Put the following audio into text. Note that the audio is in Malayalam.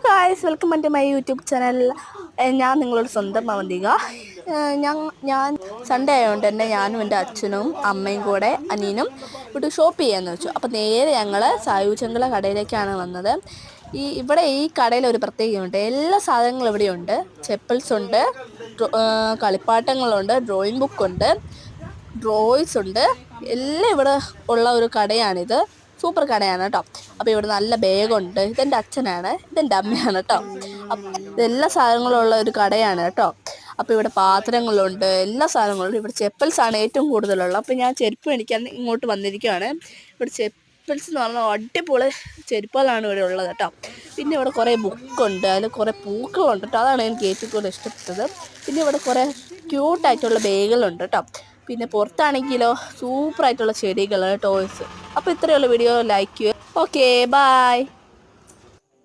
Guys, welcome to my YouTube channel. ഞാൻ നിങ്ങളോട് സ്വന്തം അവന്തിക. ഞാൻ സൺഡേ ആയതുകൊണ്ട് തന്നെ ഞാനും എൻ്റെ അച്ഛനും അമ്മയും കൂടെ അനിയനും ഇവിടെ ഷോപ്പ് ചെയ്യാമെന്ന് വെച്ചു. അപ്പോൾ നേരെ ഞങ്ങൾ സായൂജങ്കള കടയിലേക്കാണ് വന്നത്. ഇവിടെ ഈ കടയിൽ ഒരു പ്രത്യേകതയുണ്ട്. എല്ലാ സാധനങ്ങളും ഇവിടെയുണ്ട്. ചെപ്പിൾസ് ഉണ്ട്, കളിപ്പാട്ടങ്ങളുണ്ട്, ഡ്രോയിങ് ബുക്കുണ്ട്, ഡ്രോയ്സ് ഉണ്ട്. എല്ലാം ഇവിടെ ഉള്ള ഒരു കടയാണിത്. സൂപ്പർ കടയാണ് കേട്ടോ. അപ്പോൾ ഇവിടെ നല്ല ബാഗുണ്ട്. ഇതെൻ്റെ അച്ഛനാണ്, ഇതെൻ്റെ അമ്മയാണ് കേട്ടോ. ഇതെല്ലാ സാധനങ്ങളും ഉള്ള ഒരു കടയാണ് കേട്ടോ. അപ്പോൾ ഇവിടെ പാത്രങ്ങളുണ്ട്, എല്ലാ സാധനങ്ങളുണ്ട്. ഇവിടെ ചെപ്പൽസാണ് ഏറ്റവും കൂടുതലുള്ളത്. അപ്പോൾ ഞാൻ ചെരുപ്പ് മേടിക്കാൻ ഇങ്ങോട്ട് വന്നിരിക്കുകയാണ്. ഇവിടെ ചെപ്പൽസ് എന്ന് പറഞ്ഞാൽ അടിപൊളി ചെരുപ്പുകളാണ് ഇവിടെ ഉള്ളത് കേട്ടോ. പിന്നെ ഇവിടെ കുറേ ബുക്കുണ്ട്, അതിൽ കുറേ പൂക്കളുണ്ട് കേട്ടോ. അതാണ് എനിക്ക് ഏറ്റവും കൂടുതൽ ഇഷ്ടപ്പെട്ടത്. പിന്നെ ഇവിടെ കുറേ ക്യൂട്ടായിട്ടുള്ള ബാഗുകളുണ്ട് കേട്ടോ. പിന്നെ പുറത്താണെങ്കിലോ സൂപ്പറായിട്ടുള്ള ചെടികൾ, ടോയ്സ്. അപ്പോൾ ഇത്രയുള്ള വീഡിയോ ലൈക്ക് ചെയ്യുക. Okay, by.